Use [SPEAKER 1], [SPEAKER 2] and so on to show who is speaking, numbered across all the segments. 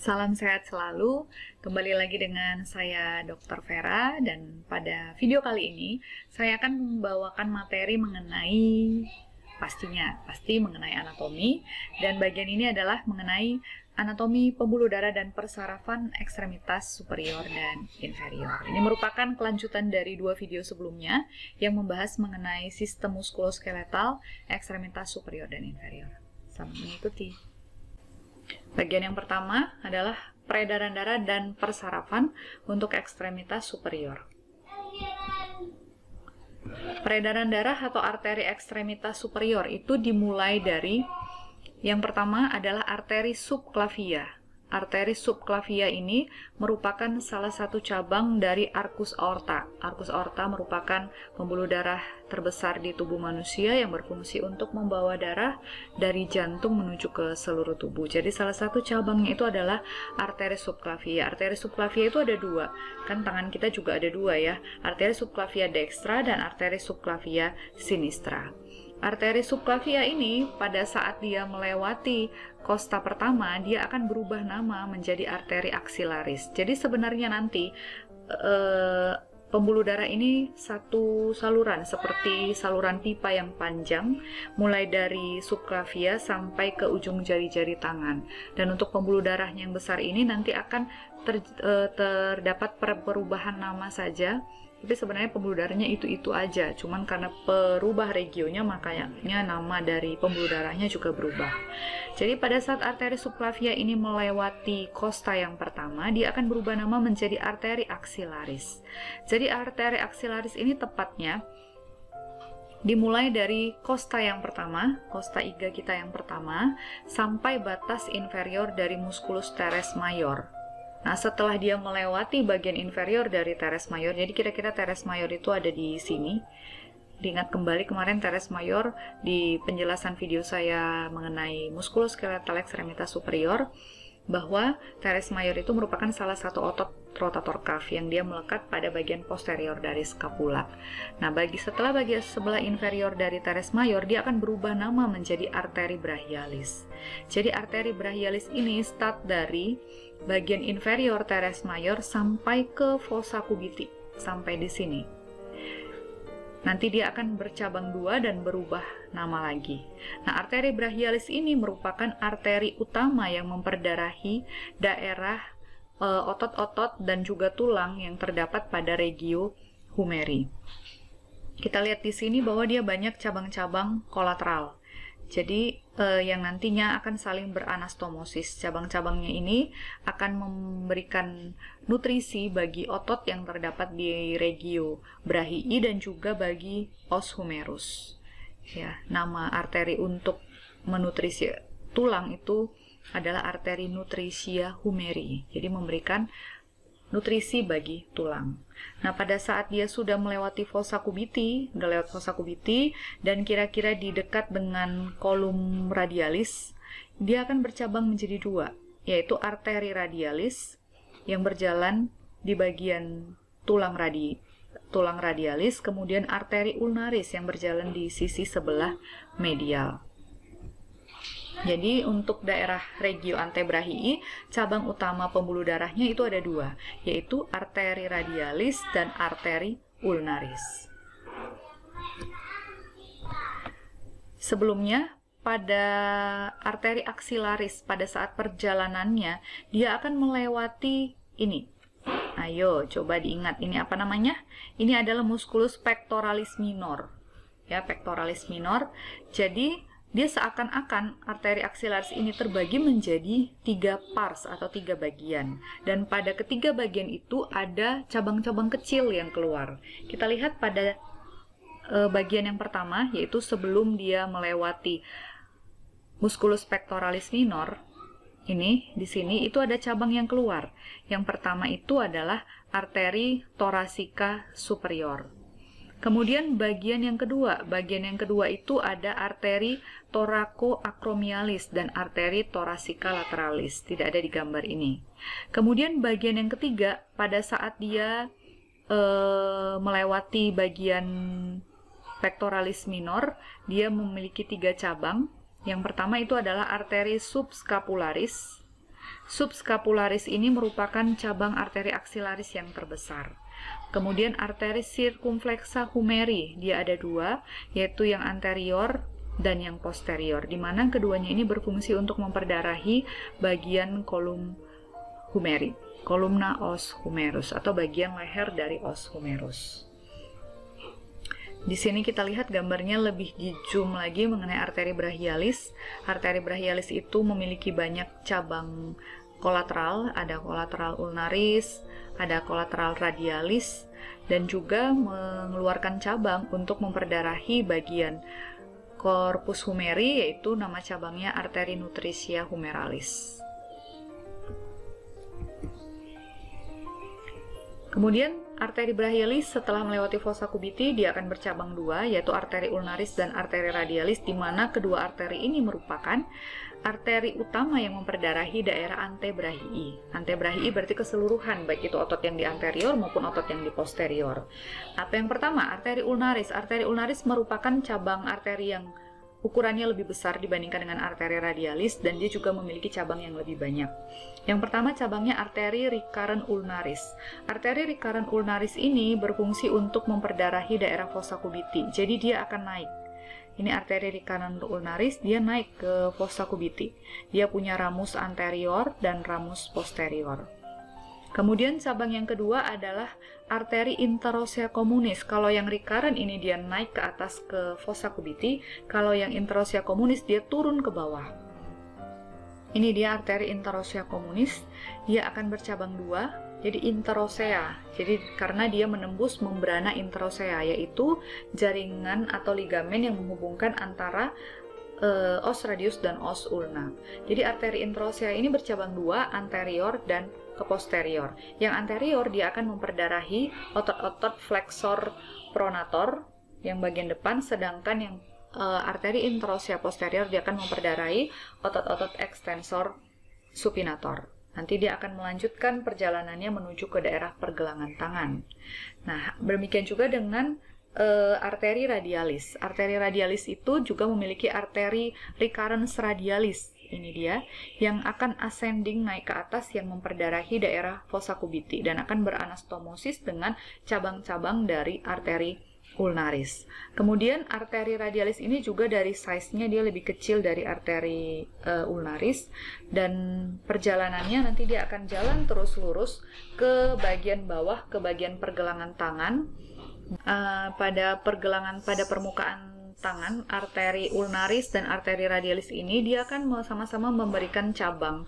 [SPEAKER 1] Salam sehat selalu, kembali lagi dengan saya Dr. Vera, dan pada video kali ini saya akan membawakan materi mengenai pasti mengenai anatomi, dan bagian ini adalah mengenai anatomi pembuluh darah dan persarafan ekstremitas superior dan inferior. Ini merupakan kelanjutan dari dua video sebelumnya yang membahas mengenai sistem muskuloskeletal ekstremitas superior dan inferior. Selamat mengikuti. Bagian yang pertama adalah peredaran darah dan persarafan untuk ekstremitas superior. Peredaran darah atau arteri ekstremitas superior itu dimulai dari yang pertama adalah arteri subclavia. Arteri subclavia ini merupakan salah satu cabang dari arcus aorta. Arcus aorta merupakan pembuluh darah terbesar di tubuh manusia yang berfungsi untuk membawa darah dari jantung menuju ke seluruh tubuh. Jadi salah satu cabangnya itu adalah arteri subclavia. Arteri subclavia itu ada dua, kan tangan kita juga ada dua ya. Arteri subclavia dextra dan arteri subclavia sinistra. Arteri subclavia ini pada saat dia melewati kosta pertama, dia akan berubah nama menjadi arteri axillaris. Jadi sebenarnya nanti pembuluh darah ini satu saluran, seperti saluran pipa yang panjang, mulai dari subclavia sampai ke ujung jari-jari tangan. Dan untuk pembuluh darahnya yang besar ini nanti akan terdapat perubahan nama saja, tapi sebenarnya pembuluh darahnya itu aja, cuman karena perubah regionya makanya nama dari pembuluh darahnya juga berubah. Jadi pada saat arteri subclavia ini melewati kosta yang pertama, dia akan berubah nama menjadi arteri axillaris. Jadi arteri axillaris ini tepatnya dimulai dari kosta yang pertama, kosta iga kita yang pertama, sampai batas inferior dari musculus teres major. Nah, setelah dia melewati bagian inferior dari teres major, jadi kira-kira teres major itu ada di sini. Diingat kembali kemarin teres major di penjelasan video saya mengenai muskuloskeletal ekstremitas superior, bahwa teres major itu merupakan salah satu otot rotator cuff yang dia melekat pada bagian posterior dari scapula. Nah, setelah bagian sebelah inferior dari teres major, dia akan berubah nama menjadi arteri brachialis. Jadi arteri brachialis ini start dari bagian inferior teres major sampai ke fossa cubiti, sampai di sini. Nanti dia akan bercabang dua dan berubah nama lagi. Nah, arteri brachialis ini merupakan arteri utama yang memperdarahi daerah otot-otot dan juga tulang yang terdapat pada regio humeri. Kita lihat di sini bahwa dia banyak cabang-cabang kolateral. Jadi yang nantinya akan saling beranastomosis. Cabang-cabangnya ini akan memberikan nutrisi bagi otot yang terdapat di regio brachii dan juga bagi os humerus. Ya, nama arteri untuk menutrisi tulang itu adalah arteri nutritia humeri. Jadi memberikan nutrisi bagi tulang. Nah, pada saat dia sudah melewati fossa cubiti, dan kira-kira di dekat dengan kolum radialis, dia akan bercabang menjadi dua, yaitu arteri radialis yang berjalan di bagian tulang radialis, kemudian arteri ulnaris yang berjalan di sisi sebelah medial. Jadi untuk daerah regio antebrachii, cabang utama pembuluh darahnya itu ada dua, yaitu arteri radialis dan arteri ulnaris. Sebelumnya, pada arteri axillaris, pada saat perjalanannya, dia akan melewati ini. Ayo, coba diingat, ini apa namanya? Ini adalah musculus pectoralis minor. Ya, pectoralis minor. Jadi dia seakan-akan arteri axillaris ini terbagi menjadi 3 pars atau 3 bagian. Dan pada ketiga bagian itu ada cabang-cabang kecil yang keluar. Kita lihat pada bagian yang pertama, yaitu sebelum dia melewati musculus pectoralis minor, ini di sini itu ada cabang yang keluar. Yang pertama itu adalah arteri thoracika superior. Kemudian bagian yang kedua itu ada arteri thoracoacromialis dan arteri thoracika lateralis. Tidak ada di gambar ini. Kemudian bagian yang ketiga, pada saat dia melewati bagian pectoralis minor, dia memiliki 3 cabang. Yang pertama itu adalah arteri subscapularis. subscapularis ini merupakan cabang arteri aksilaris yang terbesar. Kemudian arteri circumflexa humeri, dia ada dua, yaitu yang anterior dan yang posterior, di mana keduanya ini berfungsi untuk memperdarahi bagian kolum humeri, columna os humerus, atau bagian leher dari os humerus. Di sini kita lihat gambarnya lebih di zoom lagi mengenai arteri brachialis. Arteri brachialis itu memiliki banyak cabang kolateral, ada kolateral ulnaris, ada kolateral radialis, dan juga mengeluarkan cabang untuk memperdarahi bagian corpus humeri, yaitu nama cabangnya arteri nutritia humeralis. Kemudian arteri brachialis setelah melewati fossa cubiti dia akan bercabang dua, yaitu arteri ulnaris dan arteri radialis, di mana kedua arteri ini merupakan arteri utama yang memperdarahi daerah antebrachii. Antebrachii berarti keseluruhan, baik itu otot yang di anterior maupun otot yang di posterior. Apa yang pertama? Arteri ulnaris. Arteri ulnaris merupakan cabang arteri yang ukurannya lebih besar dibandingkan dengan arteri radialis, dan dia juga memiliki cabang yang lebih banyak. Yang pertama cabangnya arteri recurrent ulnaris. Arteri recurrent ulnaris ini berfungsi untuk memperdarahi daerah fossa cubiti. Jadi dia akan naik. Ini arteri recurrent ulnaris, dia naik ke fossa cubiti. Dia punya ramus anterior dan ramus posterior. Kemudian cabang yang kedua adalah arteri interossea communis. Kalau yang recurrent ini dia naik ke atas ke fossa cubiti, kalau yang interossea communis dia turun ke bawah. Ini dia arteri interossea communis, dia akan bercabang dua, jadi interossea. Jadi karena dia menembus membrana interossea, yaitu jaringan atau ligamen yang menghubungkan antara os radius dan os ulna. Jadi arteri interossea ini bercabang dua, anterior dan ke posterior. Yang anterior dia akan memperdarahi otot-otot flexor pronator yang bagian depan, sedangkan yang arteri interossea posterior dia akan memperdarahi otot-otot extensor supinator. Nanti dia akan melanjutkan perjalanannya menuju ke daerah pergelangan tangan. Nah, demikian juga dengan arteri radialis. Arteri radialis itu juga memiliki arteri recurrens radialis. Ini dia yang akan ascending naik ke atas yang memperdarahi daerah fossa cubiti dan akan beranastomosis dengan cabang-cabang dari arteri ulnaris. Kemudian arteri radialis ini juga dari size-nya dia lebih kecil dari arteri ulnaris, dan perjalanannya nanti dia akan jalan terus lurus ke bagian bawah, ke bagian pergelangan tangan. Pada permukaan tangan, arteri ulnaris dan arteri radialis ini dia akan sama-sama memberikan cabang,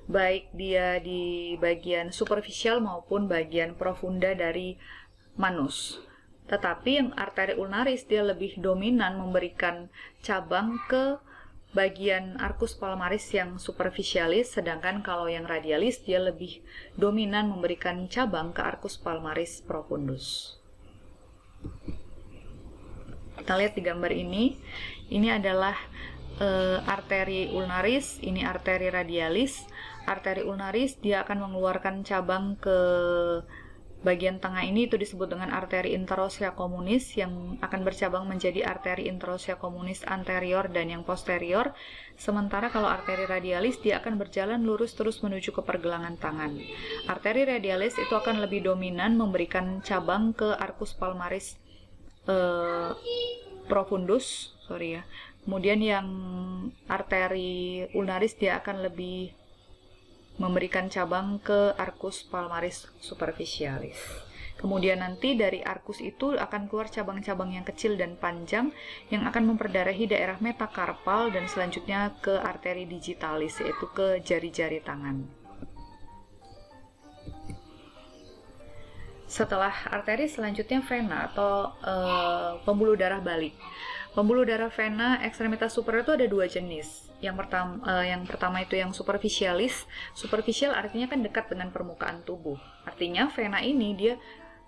[SPEAKER 1] baik dia di bagian superficial maupun bagian profunda dari manus. Tetapi yang arteri ulnaris dia lebih dominan memberikan cabang ke bagian arcus palmaris yang superficialis, sedangkan kalau yang radialis dia lebih dominan memberikan cabang ke arcus palmaris profundus. Kita lihat di gambar ini adalah arteri ulnaris, ini arteri radialis. Arteri ulnaris dia akan mengeluarkan cabang ke bagian tengah ini, itu disebut dengan arteri interossea communis, yang akan bercabang menjadi arteri interossea communis anterior dan yang posterior. Sementara kalau arteri radialis dia akan berjalan lurus terus menuju ke pergelangan tangan. Arteri radialis itu akan lebih dominan memberikan cabang ke arcus palmaris profundus, Kemudian yang arteri ulnaris dia akan lebih memberikan cabang ke arcus palmaris superficialis. Kemudian nanti dari arcus itu akan keluar cabang-cabang yang kecil dan panjang yang akan memperdarahi daerah metakarpal dan selanjutnya ke arteri digitalis, yaitu ke jari-jari tangan. Setelah arteri, selanjutnya vena atau pembuluh darah balik. Pembuluh darah vena ekstremitas superior itu ada dua jenis. Yang pertama itu yang superficialis. Superficial artinya kan dekat dengan permukaan tubuh. Artinya vena ini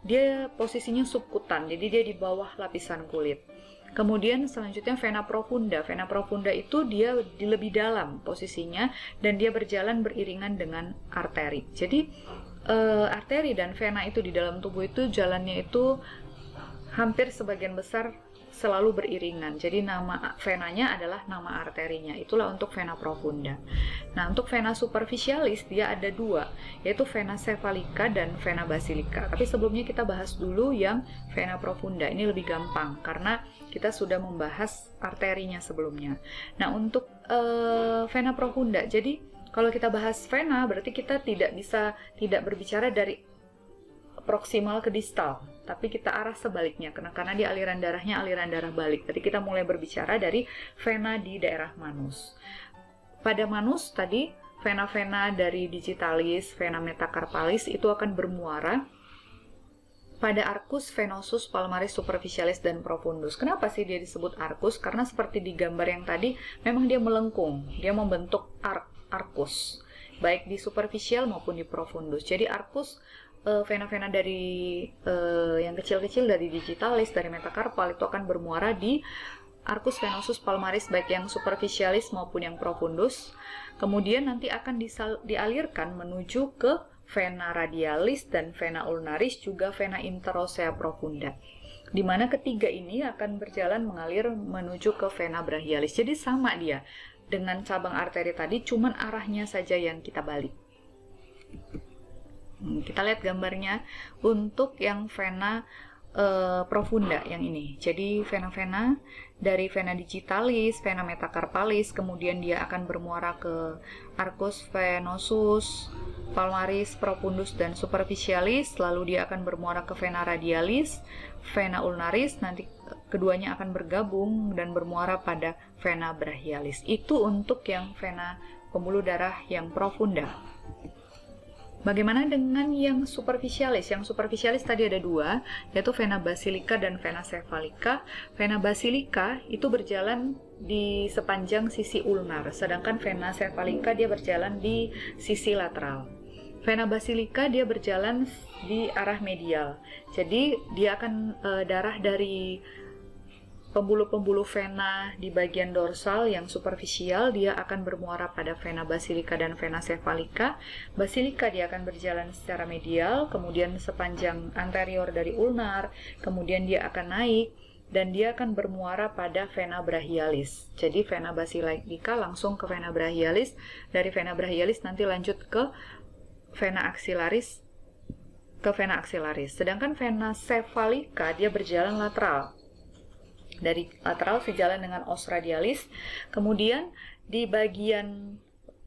[SPEAKER 1] dia posisinya subkutan, jadi dia di bawah lapisan kulit. Kemudian selanjutnya vena profunda. Vena profunda itu dia di lebih dalam posisinya dan dia berjalan beriringan dengan arteri. Jadi arteri dan vena itu di dalam tubuh itu jalannya itu hampir sebagian besar selalu beriringan. Jadi nama venanya adalah nama arterinya. Itulah untuk vena profunda. Nah, untuk vena superficialis dia ada dua, yaitu vena cephalica dan vena basilica. Tapi sebelumnya kita bahas dulu yang vena profunda. Ini lebih gampang karena kita sudah membahas arterinya sebelumnya. Nah, untuk vena profunda, jadi kalau kita bahas vena berarti kita tidak berbicara dari proksimal ke distal, tapi kita arah sebaliknya karena dia aliran darahnya aliran darah balik. Jadi kita mulai berbicara dari vena di daerah manus. Pada manus tadi vena-vena dari digitalis, vena metacarpalis itu akan bermuara pada arcus venosus palmaris superficialis dan profundus. Kenapa sih dia disebut arcus? Karena seperti di gambar yang tadi memang dia melengkung, dia membentuk arcus baik di superficial maupun di profundus. Jadi arcus vena-vena dari yang kecil-kecil dari digitalis, dari metacarpal itu akan bermuara di arcus venosus palmaris baik yang superficialis maupun yang profundus. Kemudian nanti akan dialirkan menuju ke vena radialis dan vena ulnaris, juga vena interosea profunda. Di mana ketiga ini akan berjalan mengalir menuju ke vena brachialis. Jadi sama dia dengan cabang arteri tadi, cuman arahnya saja yang kita balik. Kita lihat gambarnya untuk yang vena profunda yang ini. Jadi vena-vena dari vena digitalis, vena metacarpalis, kemudian dia akan bermuara ke arcus venosus palmaris, profundus, dan superficialis. Lalu dia akan bermuara ke vena radialis, vena ulnaris. Nanti keduanya akan bergabung dan bermuara pada vena brachialis. Itu untuk yang vena pembuluh darah yang profunda. Bagaimana dengan yang superficialis? Yang superficialis tadi ada dua, yaitu vena basilica dan vena cephalica. Vena basilica itu berjalan di sepanjang sisi ulnar, sedangkan vena cephalica dia berjalan di sisi lateral. Vena basilica dia berjalan di arah medial, jadi dia akan darah dari pembuluh-pembuluh vena di bagian dorsal yang superficial, dia akan bermuara pada vena basilica dan vena cephalica. Basilica dia akan berjalan secara medial, kemudian sepanjang anterior dari ulnar, kemudian dia akan naik, dan dia akan bermuara pada vena brachialis. Jadi vena basilica langsung ke vena brachialis, dari vena brachialis nanti lanjut ke vena axillaris, Sedangkan vena cephalica dia berjalan lateral. Dari lateral sejalan dengan os radialis, kemudian di bagian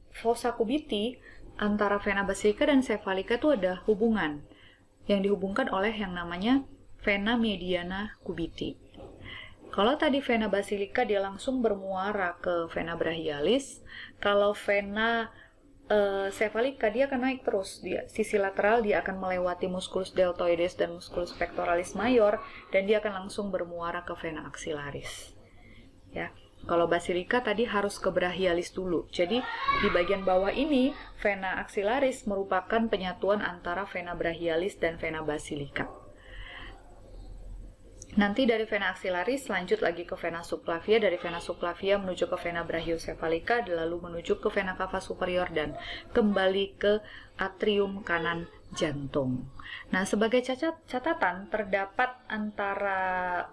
[SPEAKER 1] fossa cubiti antara vena basilica dan cephalica itu ada hubungan yang dihubungkan oleh yang namanya vena mediana cubiti. Kalau tadi vena basilica dia langsung bermuara ke vena brachialis, kalau vena cephalica dia akan naik terus, di sisi lateral dia akan melewati musculus deltoides dan musculus pectoralis mayor, dan dia akan langsung bermuara ke vena axillaris. Ya, kalau basilica tadi harus ke brachialis dulu. Jadi di bagian bawah ini vena axillaris merupakan penyatuan antara vena brachialis dan vena basilica. Nanti dari vena axillaris lanjut lagi ke vena subclavia, dari vena subclavia menuju ke vena brachiocephalica, lalu menuju ke vena cava superior dan kembali ke atrium kanan jantung. Nah, sebagai catatan terdapat antara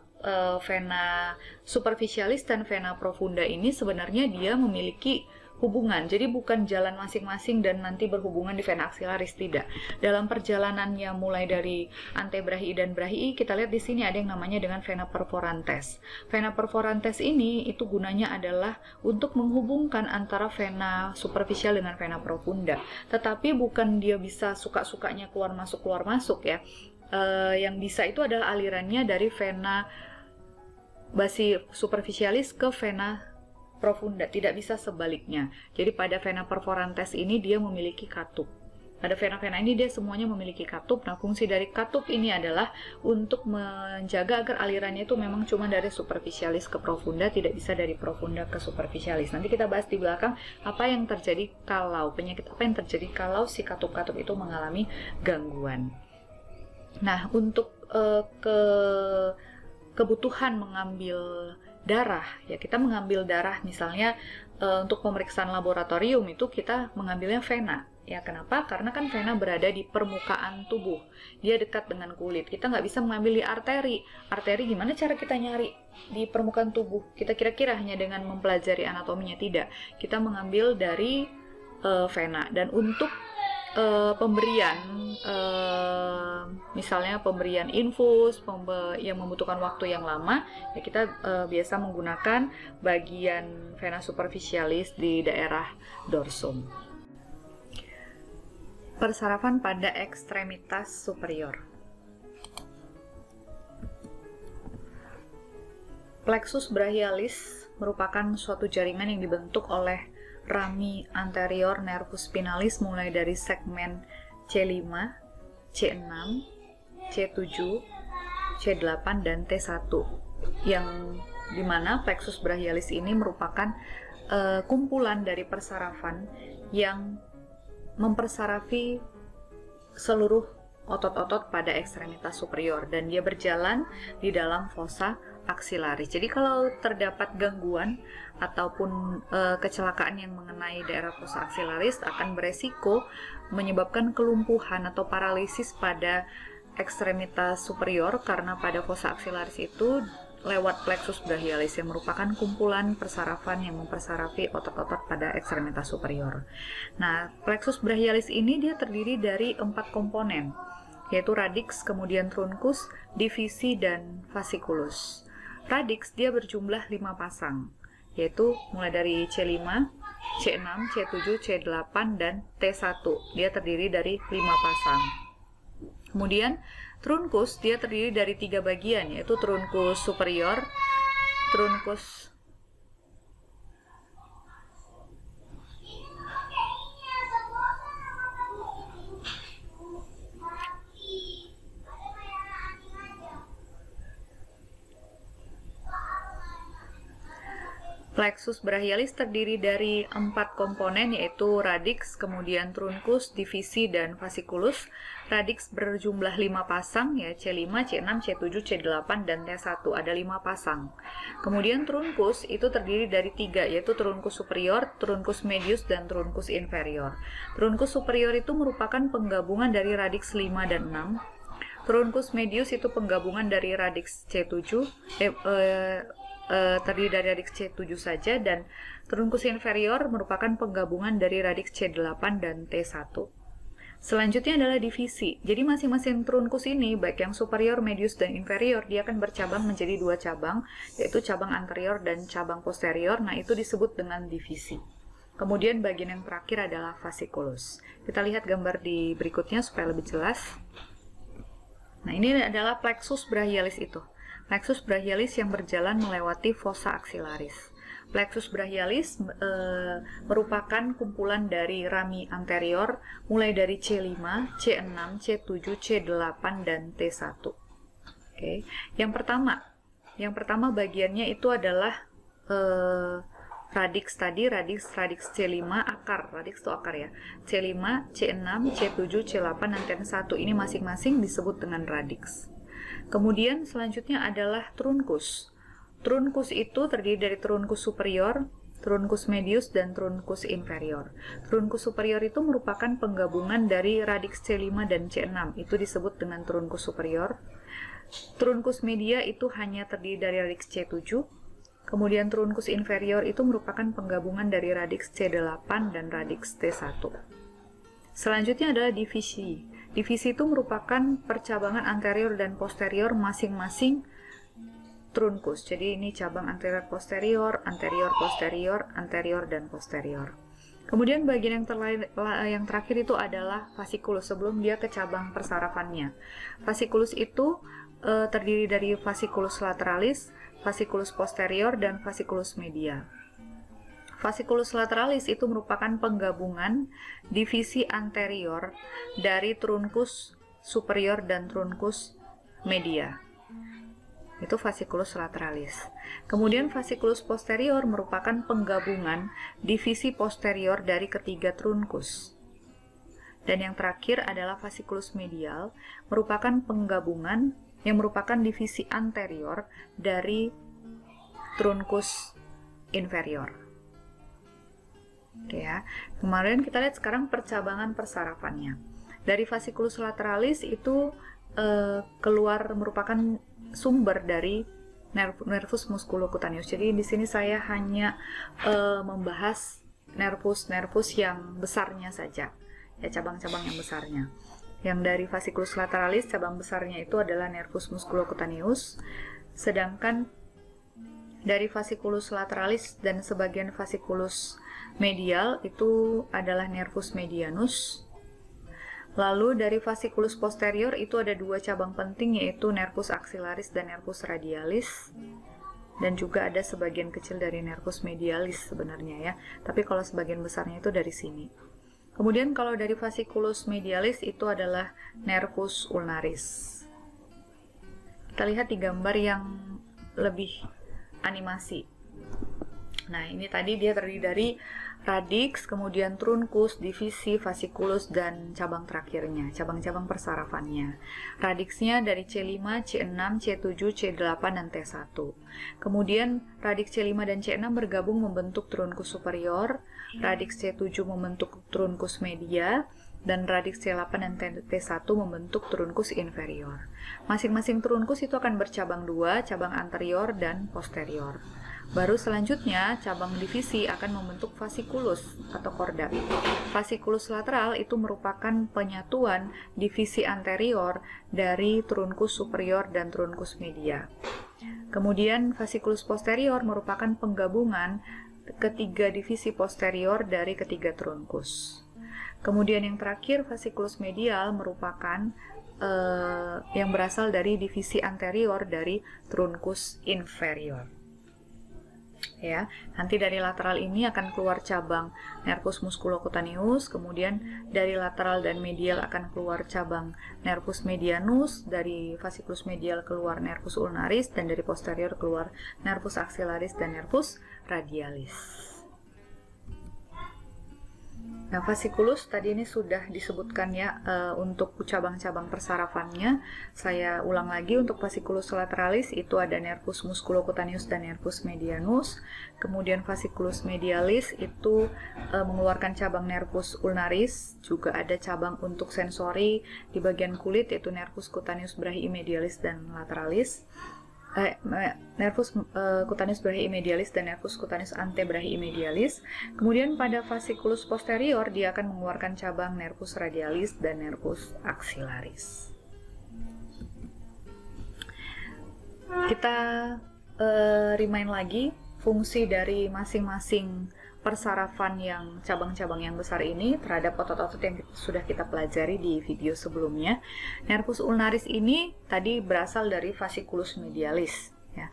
[SPEAKER 1] vena superficialis dan vena profunda ini sebenarnya dia memiliki hubungan, jadi bukan jalan masing-masing dan nanti berhubungan di vena axillaris, tidak. Dalam perjalanannya mulai dari antebrachii dan brachii, kita lihat di sini ada yang namanya dengan vena perforantes. Vena perforantes ini itu gunanya adalah untuk menghubungkan antara vena superficial dengan vena profunda, tetapi bukan dia bisa suka-sukanya keluar masuk ya. Yang bisa itu adalah alirannya dari vena superficialis ke vena profunda, tidak bisa sebaliknya. Jadi pada vena perforantes ini dia memiliki katup. Pada vena-vena ini dia semuanya memiliki katup. Nah, fungsi dari katup ini adalah untuk menjaga agar alirannya itu memang cuma dari superficialis ke profunda, tidak bisa dari profunda ke superficialis. Nanti kita bahas di belakang apa yang terjadi kalau si katup-katup itu mengalami gangguan. Nah, untuk kebutuhan mengambil darah, ya kita mengambil darah misalnya untuk pemeriksaan laboratorium itu kita mengambilnya vena. Ya, kenapa? Karena kan vena berada di permukaan tubuh, dia dekat dengan kulit. Kita nggak bisa mengambil di arteri. Arteri gimana cara kita nyari di permukaan tubuh? Kita kira-kira hanya dengan mempelajari anatominya? Tidak. Kita mengambil dari vena. Dan untuk pemberian, misalnya pemberian infus yang membutuhkan waktu yang lama, ya kita biasa menggunakan bagian vena superficialis di daerah dorsum. Persarafan pada ekstremitas superior. Plexus brachialis merupakan suatu jaringan yang dibentuk oleh rami anterior nervus spinalis mulai dari segmen C5, C6, C7, C8, dan T1, yang dimana plexus brachialis ini merupakan kumpulan dari persarafan yang mempersarafi seluruh otot-otot pada ekstremitas superior, dan dia berjalan di dalam fossa aksilaris. Jadi kalau terdapat gangguan ataupun kecelakaan yang mengenai daerah fossa aksilaris akan beresiko menyebabkan kelumpuhan atau paralisis pada ekstremitas superior, karena pada fossa aksilaris itu lewat plexus brachialis yang merupakan kumpulan persarafan yang mempersarafi otot-otot pada ekstremitas superior. Nah, plexus brachialis ini dia terdiri dari 4 komponen, yaitu radix, kemudian truncus, divisi, dan fasciculus. Radix dia berjumlah 5 pasang, yaitu mulai dari C5, C6, C7, C8, dan T1. Dia terdiri dari 5 pasang. Kemudian truncus dia terdiri dari 3 bagian, yaitu truncus superior, truncus plexus brachialis terdiri dari 4 komponen, yaitu radix, kemudian truncus, divisi, dan fasciculus. Radix berjumlah 5 pasang, ya C5, C6, C7, C8, dan T1, ada 5 pasang. Kemudian truncus itu terdiri dari 3, yaitu truncus superior, truncus medius, dan truncus inferior. Truncus superior itu merupakan penggabungan dari radix 5 dan 6. Truncus medius itu penggabungan dari radix C7, terdiri dari radix C7 saja, dan truncus inferior merupakan penggabungan dari radix C8 dan T1. Selanjutnya adalah divisi. Jadi masing-masing truncus ini, baik yang superior, medius, dan inferior, dia akan bercabang menjadi 2 cabang, yaitu cabang anterior dan cabang posterior. Nah, itu disebut dengan divisi. Kemudian bagian yang terakhir adalah fasciculus. Kita lihat gambar di berikutnya supaya lebih jelas. Nah, ini adalah plexus brachialis itu. Plexus brachialis yang berjalan melewati fossa aksilaris. Plexus brachialis merupakan kumpulan dari rami anterior mulai dari C5, C6, C7, C8, dan T1. Oke. Yang pertama bagiannya itu adalah radix tadi, radix C5, akar, radix itu akar ya. C5, C6, C7, C8, dan T1. Ini masing-masing disebut dengan radix. Kemudian selanjutnya adalah truncus. Truncus itu terdiri dari truncus superior, truncus medius, dan truncus inferior. Truncus superior itu merupakan penggabungan dari radix C5 dan C6. Itu disebut dengan truncus superior. Truncus media itu hanya terdiri dari radix C7. Kemudian truncus inferior itu merupakan penggabungan dari radix C8 dan radix T1. Selanjutnya adalah divisi. Divisi itu merupakan percabangan anterior dan posterior masing-masing truncus. Jadi ini cabang anterior posterior, anterior posterior, anterior, dan posterior. Kemudian bagian yang terakhir itu adalah fasciculus, sebelum dia ke cabang persarafannya. Fasciculus itu terdiri dari fasciculus lateralis, fasciculus posterior, dan fasciculus media. Fasciculus lateralis itu merupakan penggabungan divisi anterior dari truncus superior dan truncus media. Itu fasciculus lateralis. Kemudian fasciculus posterior merupakan penggabungan divisi posterior dari ketiga truncus. Dan yang terakhir adalah fasciculus medial, merupakan penggabungan yang merupakan divisi anterior dari trunkus inferior. Oke ya. Kemarin kita lihat sekarang percabangan persarafannya. Dari fasciculus lateralis itu merupakan sumber dari nervus musculocutaneus. Jadi di sini saya hanya membahas nervus yang besarnya saja, ya, cabang-cabang yang besarnya. Yang dari fasciculus lateralis cabang besarnya itu adalah nervus musculocutaneus, sedangkan dari fasciculus lateralis dan sebagian fasciculus medial itu adalah nervus medianus. Lalu dari fasciculus posterior itu ada dua cabang penting, yaitu nervus axillaris dan nervus radialis. Dan juga ada sebagian kecil dari nervus medialis sebenarnya ya. Tapi kalau sebagian besarnya itu dari sini. Kemudian kalau dari fasciculus medialis itu adalah nervus ulnaris. Kita lihat di gambar yang lebih animasi. Nah, ini tadi dia terdiri dari radix, kemudian trunkus, divisi, fasciculus, dan cabang terakhirnya, cabang-cabang persarafannya. Radixnya dari C5, C6, C7, C8, dan T1. Kemudian radix C5 dan C6 bergabung membentuk trunkus superior, radix C7 membentuk trunkus media, dan radix C8 dan T1 membentuk trunkus inferior. Masing-masing trunkus itu akan bercabang dua, cabang anterior dan posterior. Baru selanjutnya, cabang divisi akan membentuk fasciculus atau korda. Fasciculus lateral itu merupakan penyatuan divisi anterior dari trunkus superior dan trunkus media. Kemudian fasciculus posterior merupakan penggabungan ketiga divisi posterior dari ketiga trunkus. Kemudian yang terakhir, fasciculus medial merupakan yang berasal dari divisi anterior dari trunkus inferior. Ya, nanti dari lateral ini akan keluar cabang nervus musculocutaneus, kemudian dari lateral dan medial akan keluar cabang nervus medianus, dari fasciculus medial keluar nervus ulnaris, dan dari posterior keluar nervus axillaris dan nervus radialis. Nah, fasciculus tadi ini sudah disebutkan ya untuk cabang-cabang persarafannya. Saya ulang lagi, untuk fasciculus lateralis itu ada nervus musculocutaneus dan nervus medianus. Kemudian fasciculus medialis itu mengeluarkan cabang nervus ulnaris, juga ada cabang untuk sensori di bagian kulit yaitu nervus cutaneus brachii medialis dan lateralis. Nervus cutaneus brachii medialis dan nervus cutaneus antebrachii medialis. Kemudian pada fasciculus posterior dia akan mengeluarkan cabang nervus radialis dan nervus axillaris. Kita remind lagi fungsi dari masing-masing persarafan yang cabang-cabang yang besar ini terhadap otot-otot yang sudah kita pelajari di video sebelumnya. Nervus ulnaris ini tadi berasal dari fasciculus medialis. Ya.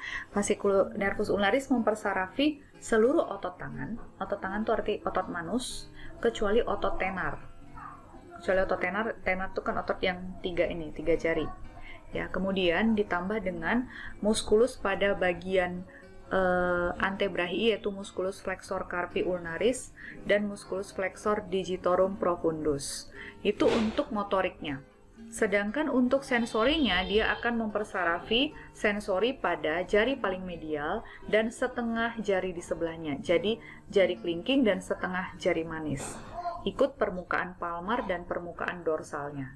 [SPEAKER 1] Nervus ulnaris mempersarafi seluruh otot tangan. Otot tangan itu arti otot manus, kecuali otot tenar. Kecuali otot tenar itu kan otot yang tiga jari. Ya, kemudian ditambah dengan muskulus pada bagian antebrachii, yaitu musculus flexor carpi ulnaris dan musculus flexor digitorum profundus. Itu untuk motoriknya. Sedangkan untuk sensorinya dia akan mempersarafi sensori pada jari paling medial dan setengah jari di sebelahnya. Jadi jari kelingking dan setengah jari manis. Ikut permukaan palmar dan permukaan dorsalnya.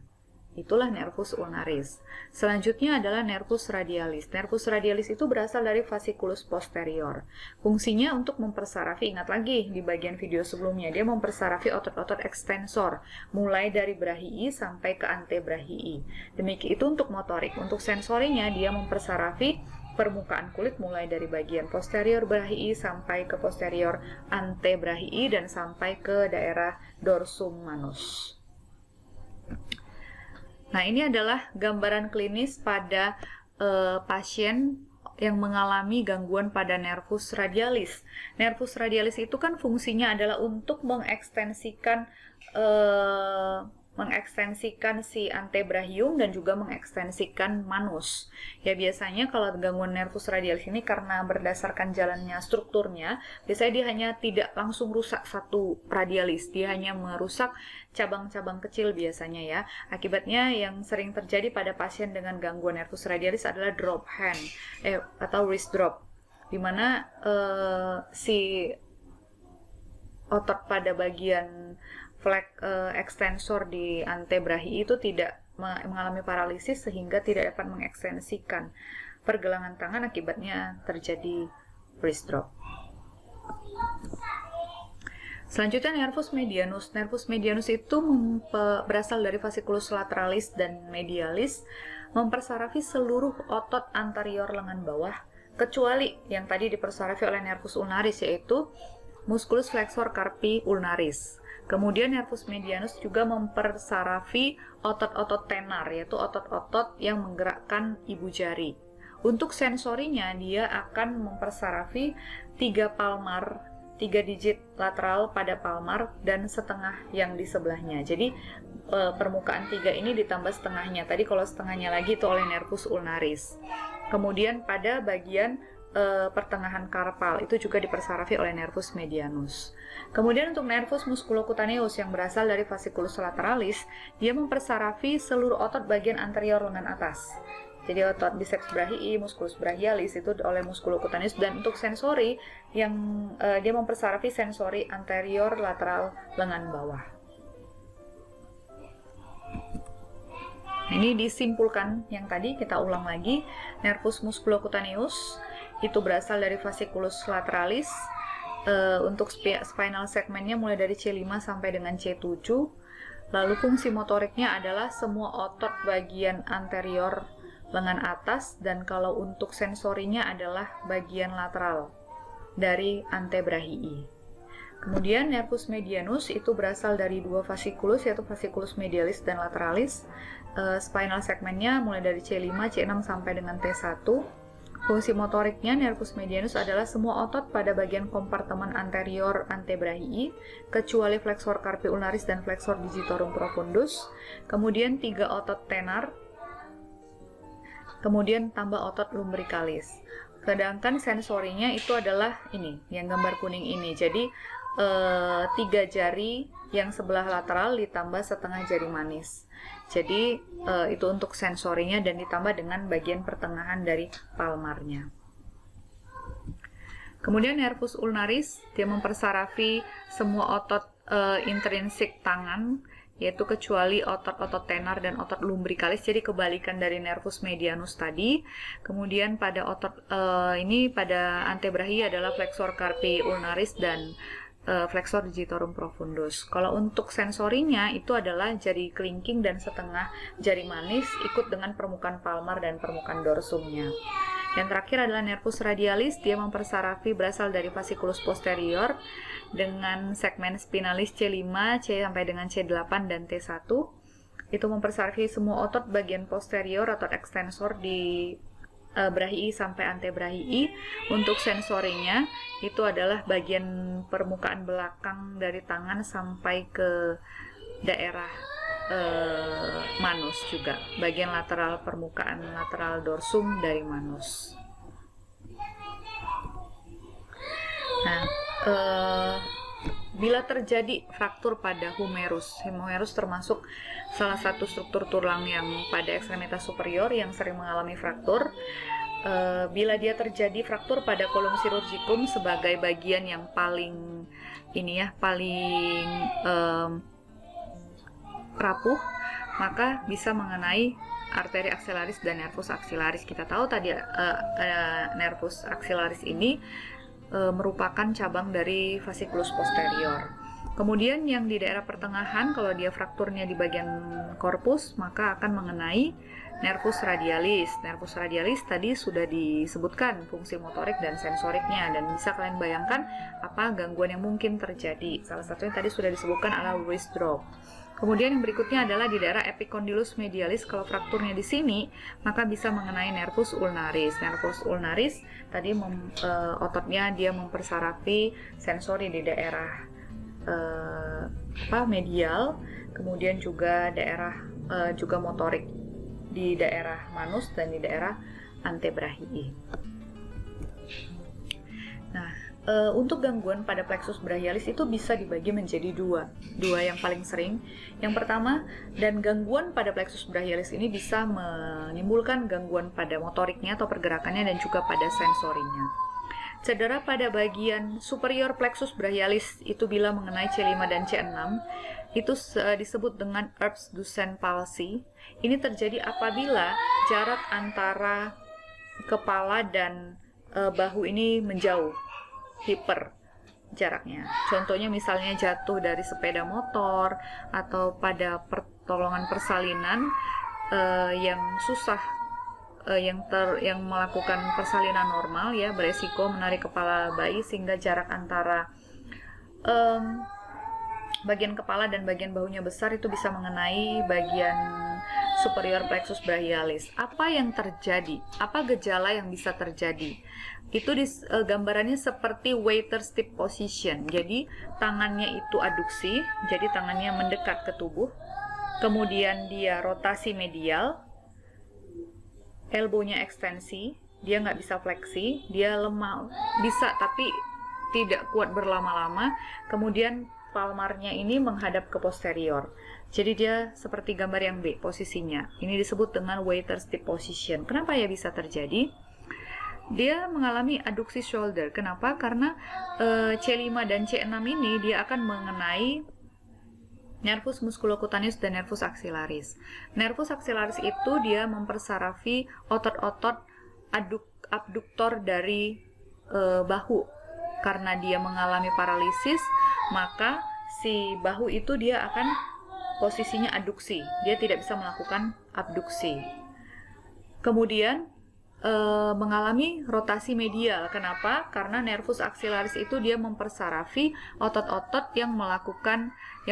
[SPEAKER 1] Itulah nervus ulnaris. Selanjutnya adalah nervus radialis. Nervus radialis itu berasal dari fasciculus posterior. Fungsinya untuk mempersarafi, ingat lagi di bagian video sebelumnya, dia mempersarafi otot-otot ekstensor, mulai dari brachii sampai ke antebrachii. Demikian itu untuk motorik. Untuk sensorinya dia mempersarafi permukaan kulit mulai dari bagian posterior brachii sampai ke posterior antebrachii dan sampai ke daerah dorsum manus. Nah, ini adalah gambaran klinis pada pasien yang mengalami gangguan pada nervus radialis. Nervus radialis itu kan fungsinya adalah untuk mengekstensikan si antebrachium dan juga mengekstensikan manus. Ya, biasanya kalau gangguan nervus radialis ini karena berdasarkan jalannya strukturnya, biasanya dia hanya tidak langsung rusak satu radialis, dia hanya merusak cabang-cabang kecil biasanya ya. Akibatnya yang sering terjadi pada pasien dengan gangguan nervus radialis adalah drop hand atau wrist drop. dimana si otot pada bagian ekstensor di antebrachiae itu tidak mengalami paralisis sehingga tidak dapat mengekstensikan pergelangan tangan, akibatnya terjadi wrist drop. Selanjutnya nervus medianus. Nervus medianus itu berasal dari fasciculus lateralis dan medialis, mempersarafi seluruh otot anterior lengan bawah, kecuali yang tadi dipersarafi oleh nervus ulnaris, yaitu musculus flexor carpi ulnaris. Kemudian nervus medianus juga mempersarafi otot-otot tenar, yaitu otot-otot yang menggerakkan ibu jari. Untuk sensorinya, dia akan mempersarafi 3 digit lateral pada palmar dan setengah yang di sebelahnya. Jadi permukaan 3 ini ditambah setengahnya. Tadi kalau setengahnya lagi itu oleh nervus ulnaris. Kemudian pada bagian pertengahan karpal itu juga dipersarafi oleh nervus medianus. Kemudian untuk nervus musculocutaneus yang berasal dari fasciculus lateralis, dia mempersarafi seluruh otot bagian anterior lengan atas. Jadi otot biceps brachii, musculus brachialis itu oleh musculocutaneus, dan untuk sensori yang dia mempersarafi sensori anterior lateral lengan bawah. Nah, ini disimpulkan yang tadi, kita ulang lagi. Nervus musculocutaneus itu berasal dari fasciculus lateralis. Untuk spinal segmennya mulai dari C5 sampai dengan C7. Lalu fungsi motoriknya adalah semua otot bagian anterior lengan atas, dan kalau untuk sensorinya adalah bagian lateral dari antebrachiae. Kemudian nervus medianus itu berasal dari 2 fasciculus, yaitu fasciculus medialis dan lateralis. Spinal segmennya mulai dari C5, C6 sampai dengan T1. Fungsi motoriknya nervus medianus adalah semua otot pada bagian kompartemen anterior antebrachiae, kecuali flexor carpi ulnaris dan flexor digitorum profundus. Kemudian 3 otot tenar, kemudian tambah otot lumbricalis. Sedangkan sensorinya itu adalah ini, yang gambar kuning ini. Jadi 3 jari yang sebelah lateral ditambah setengah jari manis. Jadi itu untuk sensorinya, dan ditambah dengan bagian pertengahan dari palmarnya. Kemudian nervus ulnaris, dia mempersarafi semua otot intrinsik tangan, yaitu kecuali otot-otot tenar dan otot lumbricalis, jadi kebalikan dari nervus medianus tadi. Kemudian pada otot ini pada antebrachiae adalah flexor carpi ulnaris dan flexor digitorum profundus. Kalau untuk sensorinya itu adalah jari kelingking dan setengah jari manis, ikut dengan permukaan palmar dan permukaan dorsumnya. Yang terakhir adalah nervus radialis, dia mempersarafi berasal dari fasciculus posterior dengan segmen spinalis C5, C sampai dengan C8 dan T1. Itu mempersarafi semua otot bagian posterior, otot ekstensor di brachiae sampai antebrachiae. Untuk sensorinya itu adalah bagian permukaan belakang dari tangan sampai ke daerah manus juga, bagian lateral permukaan lateral dorsum dari manus. Nah, bila terjadi fraktur pada humerus termasuk salah satu struktur tulang yang pada ekstremitas superior yang sering mengalami fraktur. Bila dia terjadi fraktur pada kolum chirurgicum sebagai bagian yang paling rapuh, maka bisa mengenai arteri axillaris dan nervus axillaris. Kita tahu tadi nervus axillaris ini merupakan cabang dari fasciculus posterior. Kemudian yang di daerah pertengahan, kalau dia frakturnya di bagian korpus, maka akan mengenai nervus radialis. Nervus radialis tadi sudah disebutkan fungsi motorik dan sensoriknya, dan bisa kalian bayangkan apa gangguan yang mungkin terjadi. Salah satunya tadi sudah disebutkan adalah wrist drop. Kemudian yang berikutnya adalah di daerah epicondylus medialis. Kalau frakturnya di sini, maka bisa mengenai nervus ulnaris. Nervus ulnaris tadi ototnya dia mempersarafi sensori di daerah medial, kemudian juga daerah juga motorik di daerah manus dan di daerah antebrachiae. Nah, untuk gangguan pada plexus brachialis itu bisa dibagi menjadi dua yang paling sering. Yang pertama, dan gangguan pada plexus brachialis ini bisa menimbulkan gangguan pada motoriknya atau pergerakannya dan juga pada sensorinya. Cedera pada bagian superior plexus brachialis itu bila mengenai C5 dan C6 itu disebut dengan Erbs-Duchenne palsy. Ini terjadi apabila jarak antara kepala dan bahu ini menjauh, hiper jaraknya. Contohnya misalnya jatuh dari sepeda motor atau pada pertolongan persalinan yang susah, yang melakukan persalinan normal ya, beresiko menarik kepala bayi sehingga jarak antara bagian kepala dan bagian bahunya besar itu bisa mengenai bagian superior plexus brachialis. Apa yang terjadi? Apa gejala yang bisa terjadi? Itu gambarannya seperti waiter stiff position. Jadi tangannya itu aduksi, jadi tangannya mendekat ke tubuh. Kemudian dia rotasi medial, elbow-nya ekstensi, dia nggak bisa fleksi, dia lemah, bisa tapi tidak kuat berlama-lama. Kemudian palmarnya ini menghadap ke posterior. Jadi dia seperti gambar yang B posisinya. Ini disebut dengan waiter stiff position. Kenapa ya bisa terjadi? Dia mengalami adduksi shoulder. Kenapa? Karena C5 dan C6 ini dia akan mengenai nervus musculocutaneus dan nervus axillaris. Nervus axillaris itu dia mempersarafi otot-otot abduktor dari bahu. Karena dia mengalami paralisis, maka si bahu itu dia akan posisinya adduksi. Dia tidak bisa melakukan abduksi. Kemudian mengalami rotasi medial. Kenapa? Karena nervus axillaris itu dia mempersarafi otot-otot yang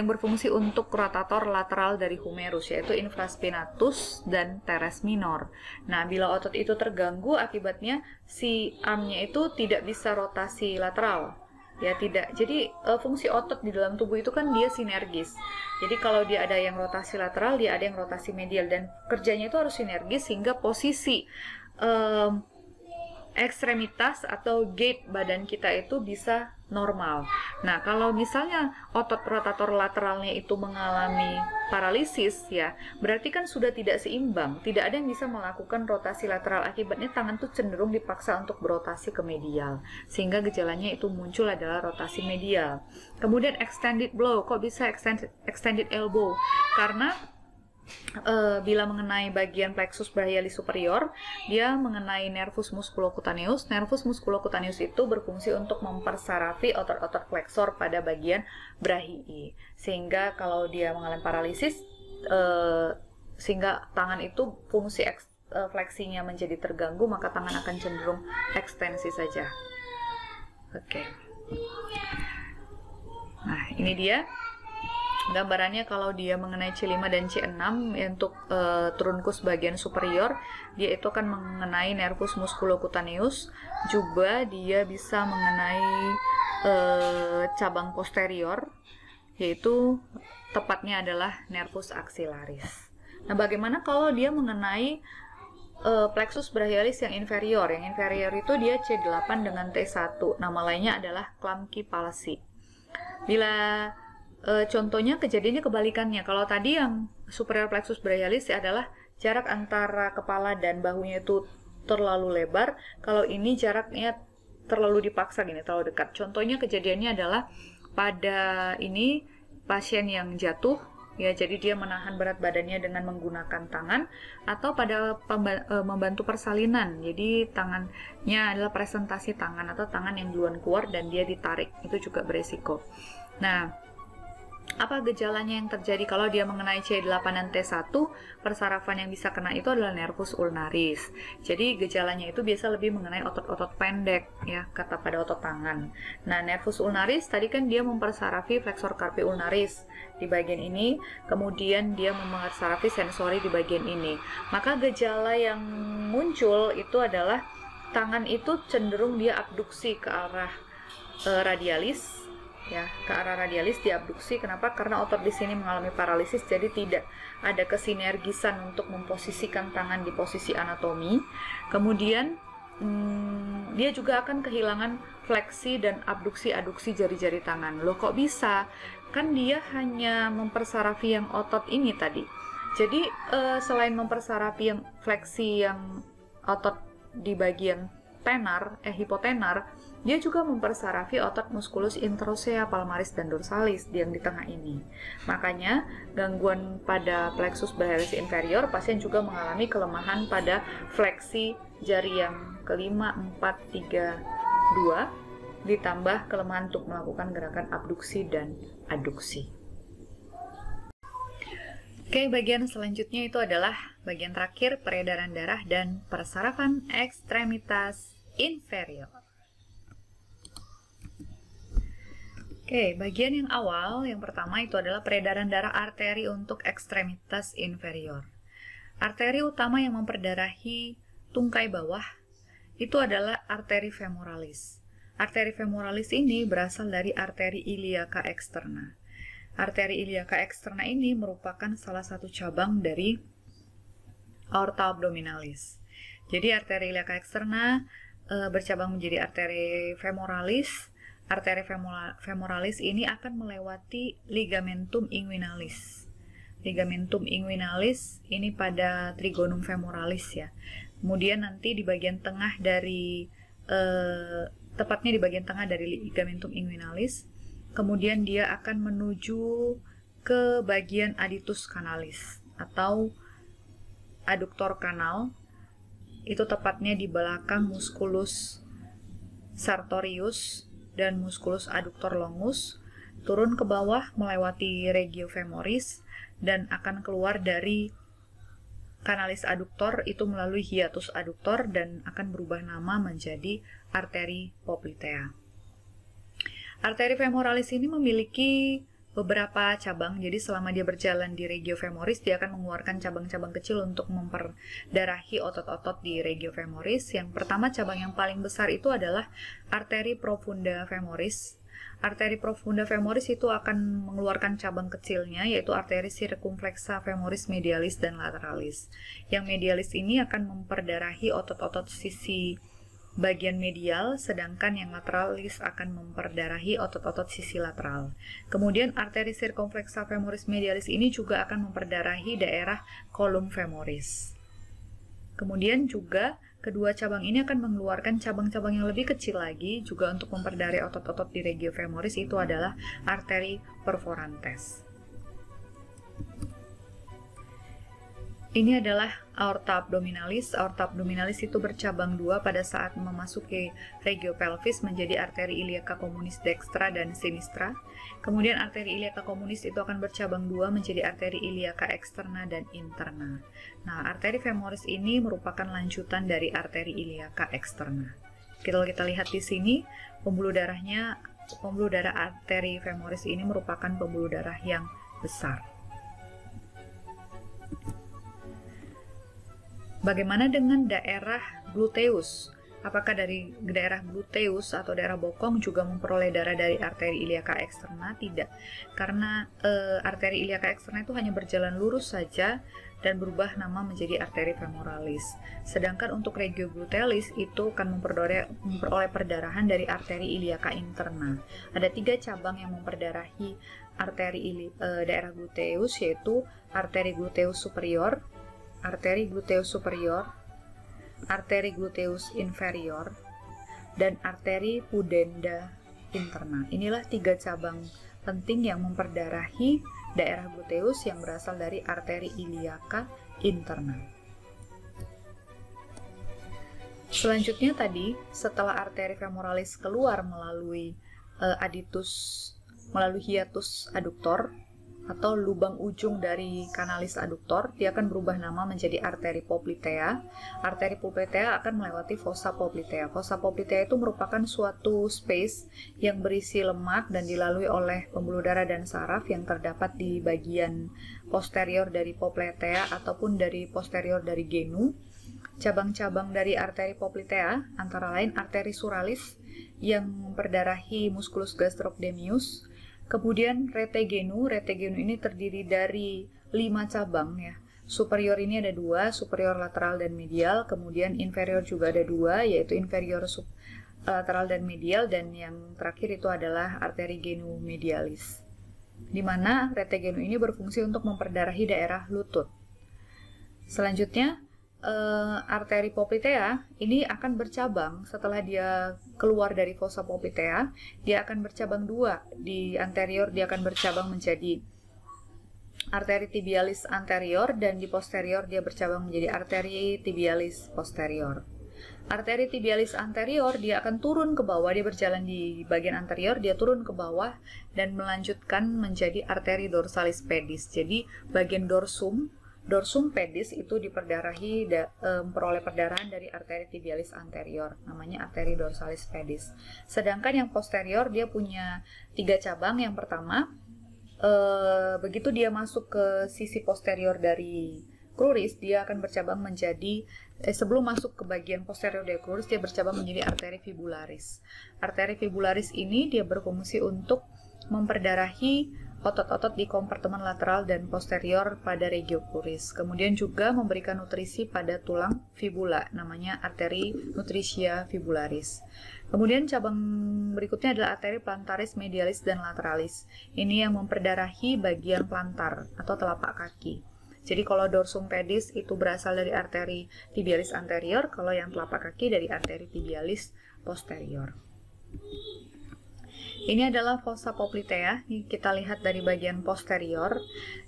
[SPEAKER 1] berfungsi untuk rotator lateral dari humerus, yaitu infraspinatus dan teres minor. Nah, bila otot itu terganggu, akibatnya si armnya itu tidak bisa rotasi lateral. Ya tidak. Jadi fungsi otot di dalam tubuh itu kan dia sinergis. Jadi kalau dia ada yang rotasi lateral, dia ada yang rotasi medial, dan kerjanya itu harus sinergis sehingga posisi ekstremitas atau gait badan kita itu bisa normal. Nah, kalau misalnya otot rotator lateralnya itu mengalami paralisis ya, berarti kan sudah tidak seimbang, tidak ada yang bisa melakukan rotasi lateral. Akibatnya tangan tuh cenderung dipaksa untuk berotasi ke medial, sehingga gejalanya itu muncul adalah rotasi medial. Kemudian extended blow. Kok bisa extended elbow? Karena bila mengenai bagian plexus brachialis superior, dia mengenai nervus musculocutaneus. Nervus musculocutaneus itu berfungsi untuk mempersarafi otot-otot flexor pada bagian brachii. Sehingga kalau dia mengalami paralisis, sehingga tangan itu fungsi fleksinya menjadi terganggu, maka tangan akan cenderung ekstensi saja. Oke. Nah, ini dia gambarannya kalau dia mengenai C5 dan C6 untuk trunkus bagian superior, dia itu akan mengenai nervus musculocutaneus, juga dia bisa mengenai cabang posterior, yaitu tepatnya adalah nervus axillaris. Nah, bagaimana kalau dia mengenai plexus brachialis yang inferior? Yang inferior itu dia C8 dengan T1. Nama lainnya adalah Klumpke palsy. Bila contohnya kejadiannya kebalikannya. Kalau tadi yang superior plexus brachialis adalah jarak antara kepala dan bahunya itu terlalu lebar. Kalau ini jaraknya terlalu dipaksa gini, terlalu dekat. Contohnya kejadiannya adalah pada ini pasien yang jatuh ya, jadi dia menahan berat badannya dengan menggunakan tangan, atau pada membantu persalinan. Jadi tangannya adalah presentasi tangan atau tangan yang duluan keluar dan dia ditarik. Itu juga beresiko. Nah, apa gejalanya yang terjadi kalau dia mengenai C8 dan T1? Persarafan yang bisa kena itu adalah nervus ulnaris. Jadi gejalanya itu biasa lebih mengenai otot-otot pendek ya, kata pada otot tangan. Nah, nervus ulnaris tadi kan dia mempersarafi flexor carpi ulnaris di bagian ini, kemudian dia mempersarafi sensori di bagian ini. Maka gejala yang muncul itu adalah tangan itu cenderung dia abduksi ke arah radialis. Ya, ke arah radialis diabduksi. Kenapa? Karena otot di sini mengalami paralisis, jadi tidak ada kesinergisan untuk memposisikan tangan di posisi anatomi. Kemudian dia juga akan kehilangan fleksi dan abduksi-aduksi jari-jari tangan. Loh, kok bisa? Kan dia hanya mempersarafi yang otot ini tadi. Jadi selain mempersarafi yang fleksi yang otot di bagian hipotenar, dia juga mempersarafi otot musculus interossea palmaris dan dorsalis yang di tengah ini. Makanya, gangguan pada plexus brachialis inferior, pasien juga mengalami kelemahan pada fleksi jari yang kelima, 4, 3, 2, ditambah kelemahan untuk melakukan gerakan abduksi dan aduksi. Oke, bagian selanjutnya itu adalah bagian terakhir, peredaran darah dan persarafan ekstremitas inferior. Oke, bagian yang awal, yang pertama itu adalah peredaran darah arteri untuk ekstremitas inferior. Arteri utama yang memperdarahi tungkai bawah itu adalah arteri femoralis. Arteri femoralis ini berasal dari arteri iliaca externa. Arteri iliaca externa ini merupakan salah satu cabang dari aorta abdominalis. Jadi arteri iliaca externa bercabang menjadi arteri femoralis. Arteri femoralis ini akan melewati ligamentum inguinalis. Ligamentum inguinalis ini pada trigonum femoralis ya. Kemudian nanti di bagian tengah dari tepatnya di bagian tengah dari ligamentum inguinalis. Kemudian dia akan menuju ke bagian adductus canalis atau aduktor kanal. Itu tepatnya di belakang musculus sartorius dan musculus adductor longus, turun ke bawah melewati regio femoris dan akan keluar dari kanalis aduktor itu melalui hiatus aduktor dan akan berubah nama menjadi arteri poplitea. Arteri femoralis ini memiliki beberapa cabang, jadi selama dia berjalan di regio femoris, dia akan mengeluarkan cabang-cabang kecil untuk memperdarahi otot-otot di regio femoris. Yang pertama, cabang yang paling besar itu adalah arteri profunda femoris. Arteri profunda femoris itu akan mengeluarkan cabang kecilnya, yaitu arteri circumflexa femoris medialis dan lateralis. Yang medialis ini akan memperdarahi otot-otot sisi bagian medial, sedangkan yang lateralis akan memperdarahi otot-otot sisi lateral. Kemudian arteri circumflexa femoris medialis ini juga akan memperdarahi daerah kolum femoris. Kemudian juga kedua cabang ini akan mengeluarkan cabang-cabang yang lebih kecil lagi juga untuk memperdarahi otot-otot di regio femoris, itu adalah arteri perforantes. Ini adalah aorta abdominalis. Aorta abdominalis itu bercabang dua pada saat memasuki regio pelvis menjadi arteri iliaca communis dextra dan sinistra. Kemudian arteri iliaca communis itu akan bercabang dua menjadi arteri iliaca externa dan interna. Nah, arteri femoris ini merupakan lanjutan dari arteri iliaca externa. Kita lihat di sini, pembuluh darah arteri femoris ini merupakan pembuluh darah yang besar. Bagaimana dengan daerah gluteus? Apakah dari daerah gluteus atau daerah bokong juga memperoleh darah dari arteri iliaca externa? Tidak, karena arteri iliaca externa itu hanya berjalan lurus saja dan berubah nama menjadi arteri femoralis. Sedangkan untuk regio glutealis itu akan memperoleh perdarahan dari arteri iliaca interna. Ada 3 cabang yang memperdarahi arteri daerah gluteus, yaitu arteri gluteus superior, arteri gluteus superior, arteri gluteus inferior, dan arteri pudenda interna. Inilah 3 cabang penting yang memperdarahi daerah gluteus yang berasal dari arteri iliaca interna. Selanjutnya tadi, setelah arteri femoralis keluar melalui melalui hiatus aduktor atau lubang ujung dari kanalis aduktor, dia akan berubah nama menjadi arteri poplitea. Arteri poplitea akan melewati fossa poplitea. Fossa poplitea itu merupakan suatu space yang berisi lemak dan dilalui oleh pembuluh darah dan saraf yang terdapat di bagian posterior dari poplitea ataupun dari posterior dari genu. Cabang-cabang dari arteri poplitea antara lain arteri suralis yang memperdarahi musculus gastrocnemius. Kemudian retegenu ini terdiri dari 5 cabang ya. Superior ini ada 2, superior lateral dan medial, kemudian inferior juga ada 2, yaitu inferior lateral dan medial, dan yang terakhir itu adalah arteri genu medialis. Di mana retegenu ini berfungsi untuk memperdarahi daerah lutut. Selanjutnya, arteri poplitea ini akan bercabang setelah dia keluar dari fossa poplitea, dia akan bercabang dua. Di anterior dia akan bercabang menjadi arteri tibialis anterior, dan di posterior dia bercabang menjadi arteri tibialis posterior. Arteri tibialis anterior dia akan turun ke bawah, dia berjalan di bagian anterior, dia turun ke bawah dan melanjutkan menjadi arteri dorsalis pedis. Jadi bagian dorsum pedis itu diperdarahi, memperoleh perdarahan dari arteri tibialis anterior, namanya arteri dorsalis pedis. Sedangkan yang posterior dia punya 3 cabang. Yang pertama, begitu dia masuk ke sisi posterior dari cruris, dia akan bercabang menjadi, sebelum masuk ke bagian posterior dari cruris, dia bercabang menjadi arteri fibularis. Arteri fibularis ini dia berfungsi untuk memperdarahi otot-otot di kompartemen lateral dan posterior pada regio cruris. Kemudian juga memberikan nutrisi pada tulang fibula, namanya arteri nutritia fibularis. Kemudian cabang berikutnya adalah arteri plantaris medialis dan lateralis. Ini yang memperdarahi bagian plantar atau telapak kaki. Jadi kalau dorsum pedis itu berasal dari arteri tibialis anterior, kalau yang telapak kaki dari arteri tibialis posterior. Ini adalah fossa poplitea. Ini kita lihat dari bagian posterior.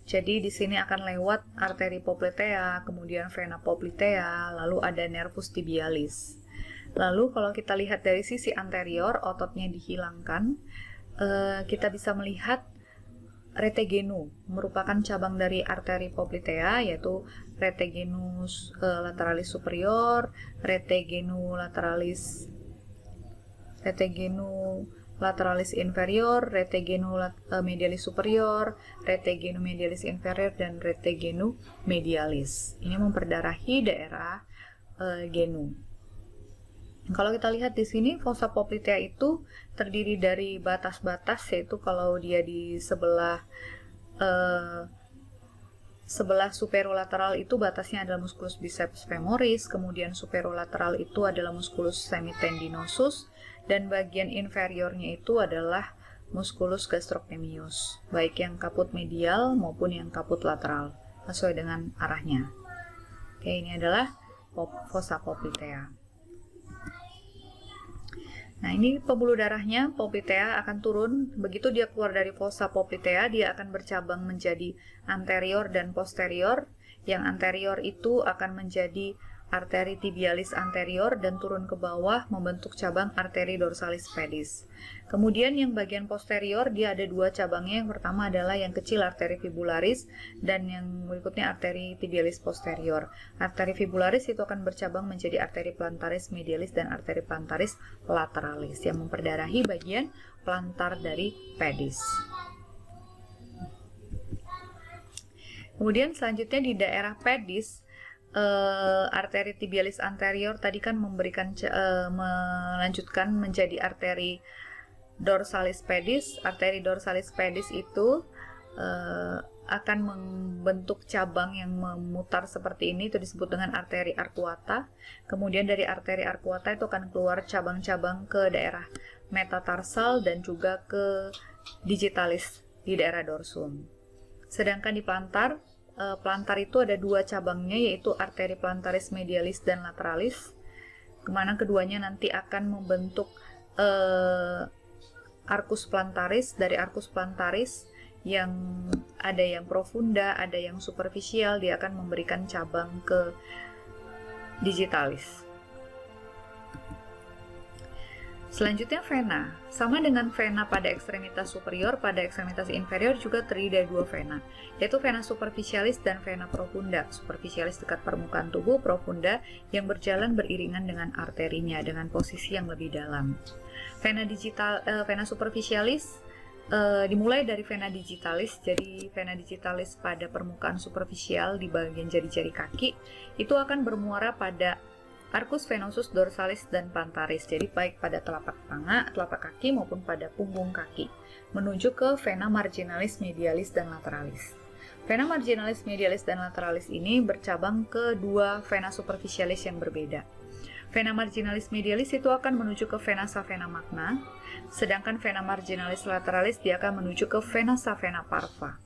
[SPEAKER 1] Jadi di sini akan lewat arteri poplitea, kemudian vena poplitea, lalu ada nervus tibialis. Lalu kalau kita lihat dari sisi anterior, ototnya dihilangkan, kita bisa melihat rete genu, merupakan cabang dari arteri poplitea, yaitu rete genus lateralis superior, rete genu lateralis inferior, rete genu medialis superior, rete genu medialis inferior, dan rete genu medialis. Ini memperdarahi daerah genu. Kalau kita lihat di sini, fossa poplitea itu terdiri dari batas-batas, yaitu kalau dia di sebelah superolateral itu batasnya adalah musculus biceps femoris, kemudian superolateral itu adalah musculus semitendinosus, dan bagian inferiornya itu adalah musculus gastrocnemius, baik yang kaput medial maupun yang kaput lateral, sesuai dengan arahnya. Oke, ini adalah fossa poplitea. Nah, ini pembuluh darahnya. Poplitea akan turun. Begitu dia keluar dari fossa poplitea, dia akan bercabang menjadi anterior dan posterior. Yang anterior itu akan menjadi arteri tibialis anterior dan turun ke bawah membentuk cabang arteri dorsalis pedis. Kemudian yang bagian posterior dia ada 2 cabangnya. Yang pertama adalah yang kecil arteri fibularis, dan yang berikutnya arteri tibialis posterior. Arteri fibularis itu akan bercabang menjadi arteri plantaris medialis dan arteri plantaris lateralis yang memperdarahi bagian plantar dari pedis. Kemudian selanjutnya di daerah pedis, arteri tibialis anterior tadi kan melanjutkan menjadi arteri dorsalis pedis. Arteri dorsalis pedis itu akan membentuk cabang yang memutar seperti ini, itu disebut dengan arteri arcuata. Kemudian dari arteri arcuata itu akan keluar cabang-cabang ke daerah metatarsal dan juga ke digitalis di daerah dorsum. Sedangkan di plantar itu ada 2 cabangnya, yaitu arteri plantaris medialis dan lateralis, kemana keduanya nanti akan membentuk arcus plantaris. Dari arcus plantaris yang ada yang profunda, ada yang superficial, dia akan memberikan cabang ke digitalis. Selanjutnya vena. Sama dengan vena pada ekstremitas superior, pada ekstremitas inferior juga terdiri dari 2 vena, yaitu vena superficialis dan vena profunda. Superficialis dekat permukaan tubuh, profunda yang berjalan beriringan dengan arterinya dengan posisi yang lebih dalam. Vena superficialis dimulai dari vena digitalis. Jadi vena digitalis pada permukaan superficial di bagian jari-jari kaki itu akan bermuara pada arcus venosus dorsalis dan plantaris, jadi baik pada telapak kaki maupun pada punggung kaki, menuju ke vena marginalis medialis dan lateralis. Vena marginalis medialis dan lateralis ini bercabang ke 2 vena superficialis yang berbeda. Vena marginalis medialis itu akan menuju ke vena savena magna, sedangkan vena marginalis lateralis dia akan menuju ke vena savena parva.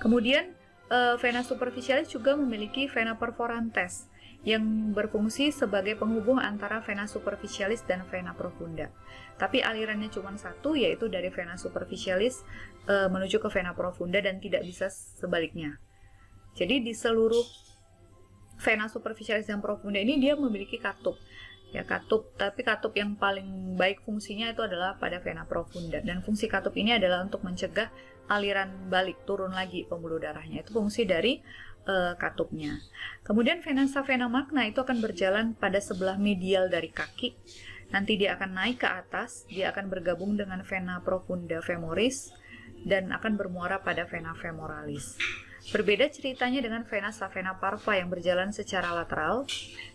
[SPEAKER 1] Kemudian vena superficialis juga memiliki vena perforantes. yang berfungsi sebagai penghubung antara vena superficialis dan vena profunda. Tapi alirannya cuma satu, yaitu dari vena superficialis menuju ke vena profunda dan tidak bisa sebaliknya. Jadi di seluruh vena superficialis dan profunda ini dia memiliki katup. Ya, katup, tapi katup yang paling baik fungsinya itu adalah pada vena profunda. Dan fungsi katup ini adalah untuk mencegah aliran balik, turun lagi pembuluh darahnya. Itu fungsi dari katupnya. Kemudian vena magna itu akan berjalan pada sebelah medial dari kaki. Nanti dia akan naik ke atas, dia akan bergabung dengan vena profunda femoris, dan akan bermuara pada vena femoralis. Berbeda ceritanya dengan vena parva yang berjalan secara lateral,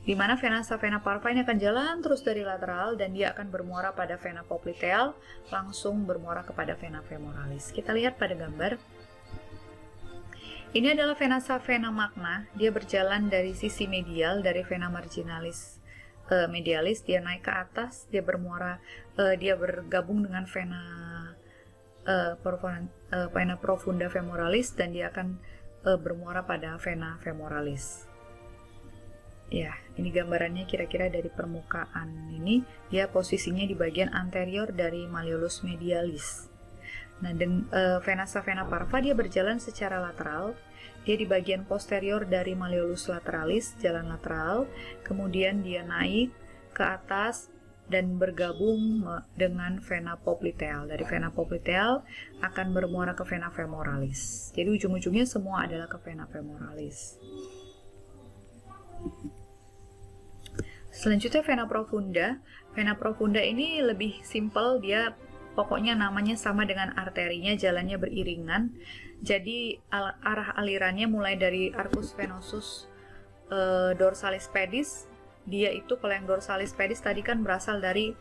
[SPEAKER 1] di mana vena parva ini akan jalan terus dari lateral dan dia akan bermuara pada vena popliteal, langsung bermuara kepada vena femoralis. Kita lihat pada gambar. Ini adalah vena magna, dia berjalan dari sisi medial, dari vena marginalis medialis, dia naik ke atas, dia bermuara, dia bergabung dengan vena profunda femoralis, dan dia akan bermuara pada vena femoralis. Ya, ini gambarannya kira-kira dari permukaan ini, dia posisinya di bagian anterior dari malleolus medialis. Nah, vena parva dia berjalan secara lateral, dia di bagian posterior dari malleolus lateralis, jalan lateral, kemudian dia naik ke atas dan bergabung dengan vena popliteal. Dari vena popliteal akan bermuara ke vena femoralis. Jadi ujung-ujungnya semua adalah ke vena femoralis. Selanjutnya vena profunda. Vena profunda ini lebih simpel, dia pokoknya namanya sama dengan arterinya, jalannya beriringan. Jadi arah alirannya mulai dari arcus venosus dorsalis pedis. Dia itu kalau yang dorsalis pedis tadi kan berasal dari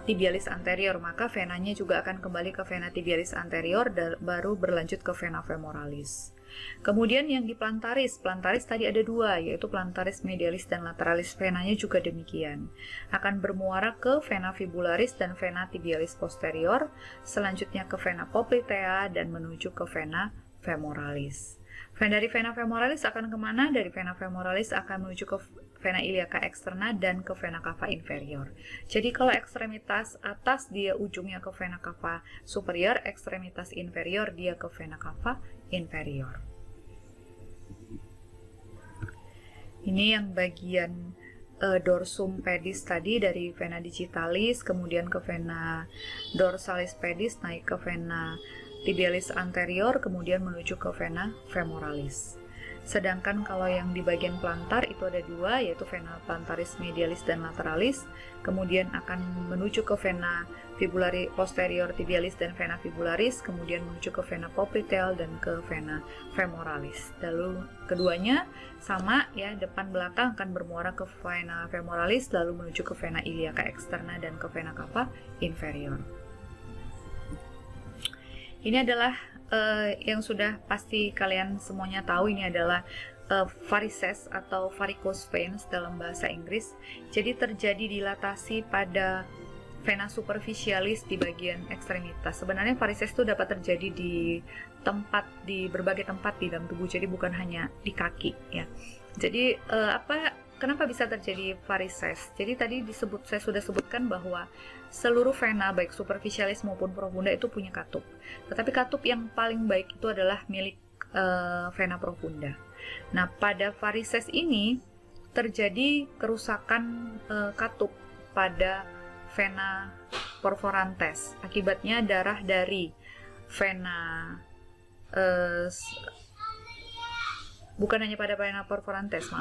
[SPEAKER 1] tibialis anterior, maka venanya juga akan kembali ke vena tibialis anterior dan baru berlanjut ke vena femoralis. Kemudian yang di plantaris tadi ada dua, yaitu plantaris medialis dan lateralis. Venanya juga demikian, akan bermuara ke vena fibularis dan vena tibialis posterior, selanjutnya ke vena poplitea dan menuju ke vena femoralis. Dari vena femoralis akan kemana? Dari vena femoralis akan menuju ke vena iliaca externa dan ke vena cava inferior. Jadi kalau ekstremitas atas dia ujungnya ke vena cava superior, ekstremitas inferior dia ke vena cava inferior. Ini yang bagian dorsum pedis tadi, dari vena digitalis, kemudian ke vena dorsalis pedis, naik ke vena tibialis anterior, kemudian menuju ke vena femoralis. Sedangkan kalau yang di bagian plantar itu ada dua, yaitu vena plantaris medialis dan lateralis, kemudian akan menuju ke vena fibulari posterior tibialis dan vena fibularis, kemudian menuju ke vena popliteal dan ke vena femoralis. Lalu keduanya sama ya, depan belakang akan bermuara ke vena femoralis, lalu menuju ke vena iliaca externa dan ke vena cava inferior. Ini adalah yang sudah pasti kalian semuanya tahu, ini adalah varices atau varicose veins dalam bahasa Inggris. Jadi terjadi dilatasi pada vena superficialis di bagian ekstremitas. Sebenarnya varices itu dapat terjadi di berbagai tempat di dalam tubuh, jadi bukan hanya di kaki ya. Jadi kenapa bisa terjadi varices? Jadi tadi saya sudah sebutkan bahwa seluruh vena baik superficialis maupun profunda itu punya katup. Tetapi katup yang paling baik itu adalah milik vena profunda. Nah, pada varices ini terjadi kerusakan katup pada vena perforantes. Akibatnya darah dari vena bukan hanya pada vena perforantes,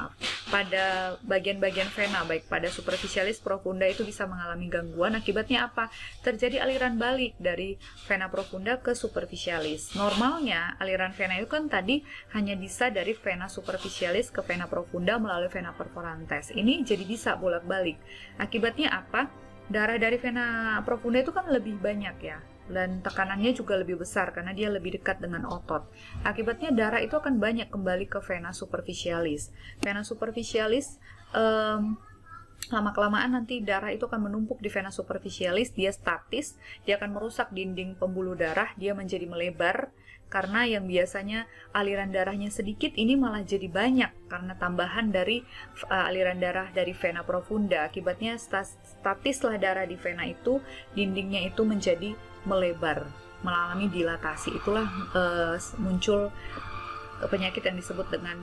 [SPEAKER 1] pada bagian-bagian vena, baik pada superficialis, profunda itu bisa mengalami gangguan. Akibatnya apa? Terjadi aliran balik dari vena profunda ke superficialis. Normalnya aliran vena itu kan tadi hanya bisa dari vena superficialis ke vena profunda melalui vena perforantes. Ini jadi bisa bolak-balik. Akibatnya apa? Darah dari vena profunda itu kan lebih banyak ya, dan tekanannya juga lebih besar karena dia lebih dekat dengan otot. Akibatnya darah itu akan banyak kembali ke vena superficialis. Vena superficialis lama-kelamaan nanti darah itu akan menumpuk di vena superficialis, dia statis, dia akan merusak dinding pembuluh darah, dia menjadi melebar karena yang biasanya aliran darahnya sedikit ini malah jadi banyak karena tambahan dari aliran darah dari vena profunda. Akibatnya statislah darah di vena itu, dindingnya itu menjadi melebar, mengalami dilatasi. Itulah muncul penyakit yang disebut dengan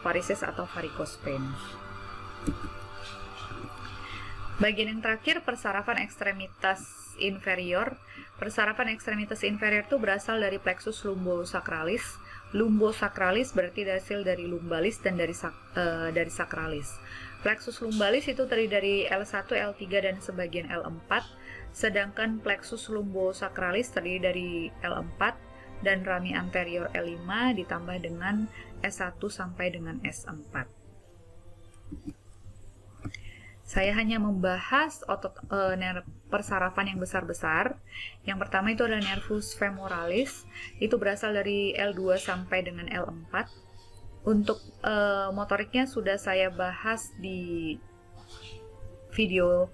[SPEAKER 1] varises atau varicose vein. Bagian yang terakhir, persarafan ekstremitas inferior. Persarafan ekstremitas inferior itu berasal dari plexus lumbosakralis. Lumbosakralis berarti hasil dari lumbalis dan dari sakralis. Plexus lumbalis itu terdiri dari L1, L3 dan sebagian L4, sedangkan plexus lumbosakralis terdiri dari L4 dan rami anterior L5 ditambah dengan S1 sampai dengan S4. Saya hanya membahas otot persarafan yang besar-besar. Yang pertama itu adalah nervus femoralis, itu berasal dari L2 sampai dengan L4. Untuk motoriknya sudah saya bahas di video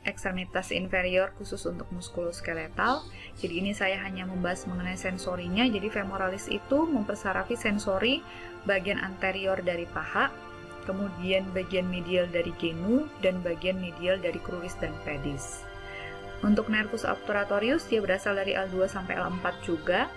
[SPEAKER 1] ekstremitas inferior khusus untuk muskuloskeletal. Jadi ini saya hanya membahas mengenai sensorinya. Jadi femoralis itu mempersarafi sensori bagian anterior dari paha, kemudian bagian medial dari genu, dan bagian medial dari cruris dan pedis. Untuk nervus obturatorius, dia berasal dari L2 sampai L4 juga.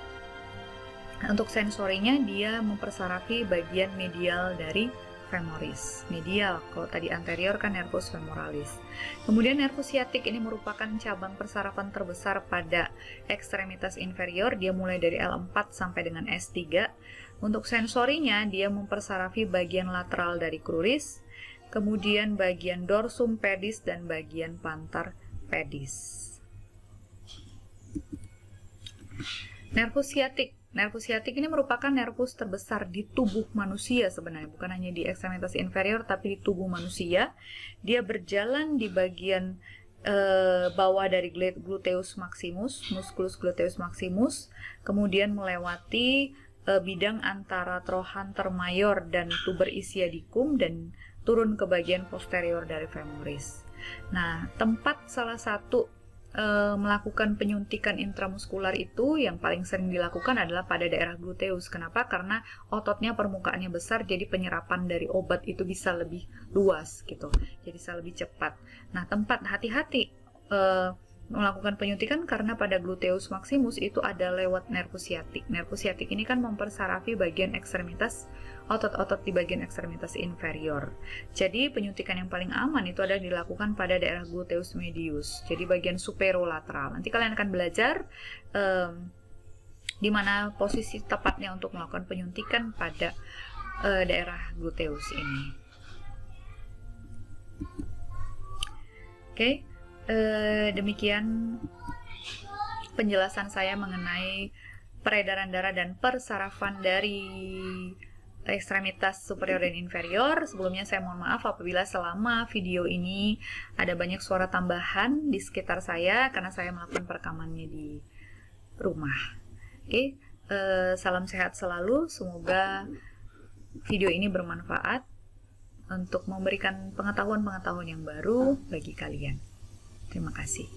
[SPEAKER 1] Untuk sensorinya, dia mempersarafi bagian medial dari femoris. Medial, kalau tadi anterior kan nervus femoralis. Kemudian nervus sciatic ini merupakan cabang persarafan terbesar pada ekstremitas inferior. Dia mulai dari L4 sampai dengan S3. Untuk sensorinya, dia mempersarafi bagian lateral dari cruris, kemudian bagian dorsum pedis dan bagian plantar pedis. Nervus sciatic. Nervus sciatic ini merupakan nervus terbesar di tubuh manusia sebenarnya, bukan hanya di ekstremitas inferior, tapi di tubuh manusia. Dia berjalan di bagian bawah dari gluteus maximus, musculus gluteus maximus, kemudian melewati bidang antara trochanter mayor dan tuber ischiadicum dan turun ke bagian posterior dari femoris. Nah, tempat salah satu melakukan penyuntikan intramuskular itu yang paling sering dilakukan adalah pada daerah gluteus. Kenapa? Karena ototnya permukaannya besar, jadi penyerapan dari obat itu bisa lebih luas gitu, jadi bisa lebih cepat. Nah, tempat hati-hati melakukan penyuntikan karena pada gluteus maximus itu ada lewat nervus sciatic. Nervus sciatic ini kan mempersarafi bagian ekstremitas, otot-otot di bagian ekstremitas inferior. Jadi penyuntikan yang paling aman itu adalah dilakukan pada daerah gluteus medius, jadi bagian superolateral. Nanti kalian akan belajar di mana posisi tepatnya untuk melakukan penyuntikan pada daerah gluteus ini. Oke. Demikian penjelasan saya mengenai peredaran darah dan persarafan dari ekstremitas superior dan inferior. Sebelumnya saya mohon maaf apabila selama video ini ada banyak suara tambahan di sekitar saya karena saya melakukan perekamannya di rumah. Oke, salam sehat selalu. Semoga video ini bermanfaat untuk memberikan pengetahuan-pengetahuan yang baru bagi kalian. Terima kasih.